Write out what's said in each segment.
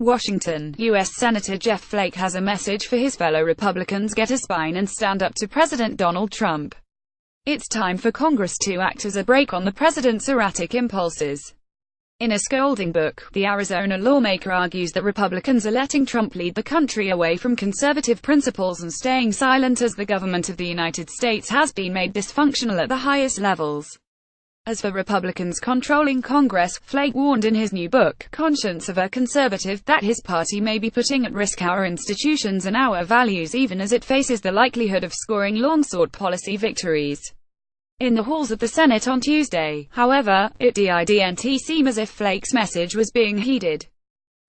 Washington, U.S. Senator Jeff Flake has a message for his fellow Republicans: get a spine and stand up to President Donald Trump. It's time for Congress to act as a brake on the president's erratic impulses. In a scolding book, the Arizona lawmaker argues that Republicans are letting Trump lead the country away from conservative principles and staying silent as the government of the United States has been made dysfunctional at the highest levels. As for Republicans controlling Congress, Flake warned in his new book, Conscience of a Conservative, that his party may be putting at risk our institutions and our values even as it faces the likelihood of scoring long-sought policy victories. In the halls of the Senate on Tuesday, however, it didn't seem as if Flake's message was being heeded.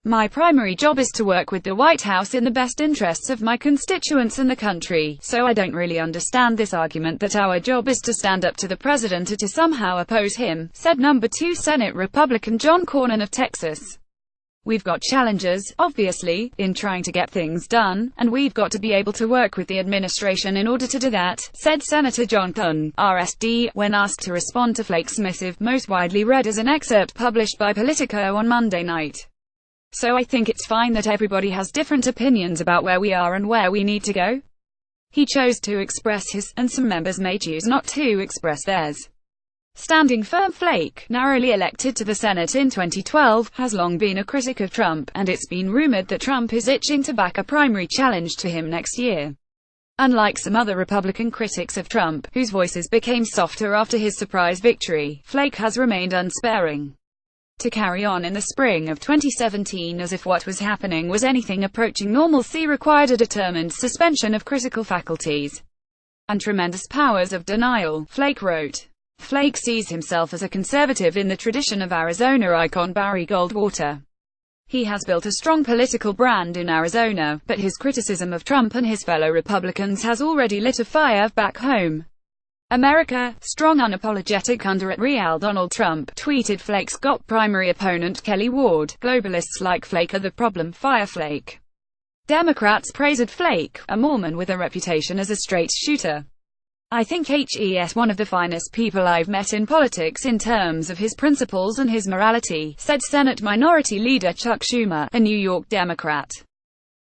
My primary job is to work with the White House in the best interests of my constituents and the country, so I don't really understand this argument that our job is to stand up to the president or to somehow oppose him, said No. 2 Senate Republican John Cornyn of Texas. We've got challenges, obviously, in trying to get things done, and we've got to be able to work with the administration in order to do that, said Senator John Cornyn, RSD, when asked to respond to Flake's missive, most widely read as an excerpt published by Politico on Monday night. So I think it's fine that everybody has different opinions about where we are and where we need to go. He chose to express his, and some members may choose not to express theirs. Standing firm, Flake, narrowly elected to the Senate in 2012, has long been a critic of Trump, and it's been rumored that Trump is itching to back a primary challenge to him next year. Unlike some other Republican critics of Trump, whose voices became softer after his surprise victory, Flake has remained unsparing. To carry on in the spring of 2017 as if what was happening was anything approaching normalcy required a determined suspension of critical faculties and tremendous powers of denial, Flake wrote. Flake sees himself as a conservative in the tradition of Arizona icon Barry Goldwater. He has built a strong political brand in Arizona, but his criticism of Trump and his fellow Republicans has already lit a fire back home. America, strong unapologetic under at Real Donald Trump, tweeted Flake's got primary opponent Kelly Ward. Globalists like Flake are the problem, fire Flake. Democrats praised Flake, a Mormon with a reputation as a straight shooter. I think he's one of the finest people I've met in politics in terms of his principles and his morality, said Senate Minority Leader Chuck Schumer, a New York Democrat.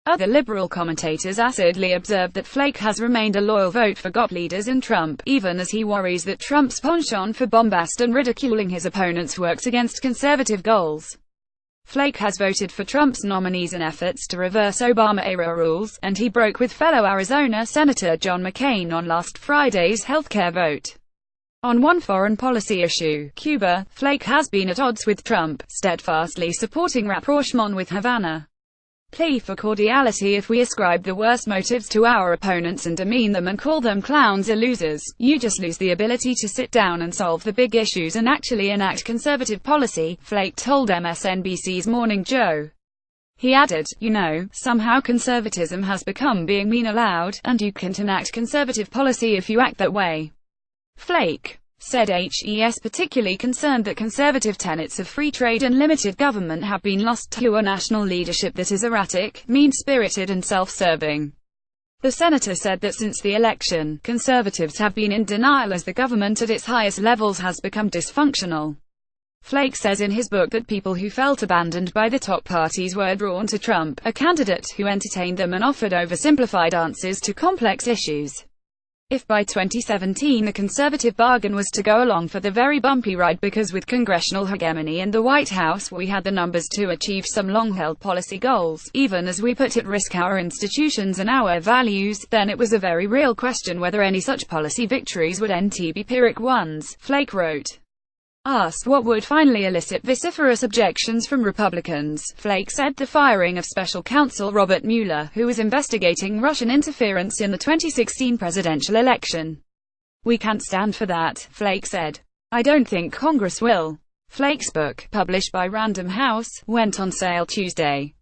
Other liberal commentators acidly observed that Flake has remained a loyal vote for GOP leaders and Trump, even as he worries that Trump's penchant for bombast and ridiculing his opponents works against conservative goals. Flake has voted for Trump's nominees in efforts to reverse Obama-era rules, and he broke with fellow Arizona Senator John McCain on last Friday's healthcare vote. On one foreign policy issue, Cuba, Flake has been at odds with Trump, steadfastly supporting rapprochement with Havana. Plea for cordiality: if we ascribe the worst motives to our opponents and demean them and call them clowns or losers, you just lose the ability to sit down and solve the big issues and actually enact conservative policy, Flake told MSNBC's Morning Joe. He added, you know, somehow conservatism has become being mean aloud, and you can't enact conservative policy if you act that way. Flake said he's particularly concerned that conservative tenets of free trade and limited government have been lost to a national leadership that is erratic, mean-spirited and self-serving. The senator said that since the election, conservatives have been in denial as the government at its highest levels has become dysfunctional. Flake says in his book that people who felt abandoned by the top parties were drawn to Trump, a candidate who entertained them and offered oversimplified answers to complex issues. If by 2017 the conservative bargain was to go along for the very bumpy ride because with congressional hegemony in the White House we had the numbers to achieve some long-held policy goals, even as we put at risk our institutions and our values, then it was a very real question whether any such policy victories would be Pyrrhic ones, Flake wrote. Asked what would finally elicit vociferous objections from Republicans, Flake said the firing of special counsel Robert Mueller, who was investigating Russian interference in the 2016 presidential election. We can't stand for that, Flake said. I don't think Congress will. Flake's book, published by Random House, went on sale Tuesday.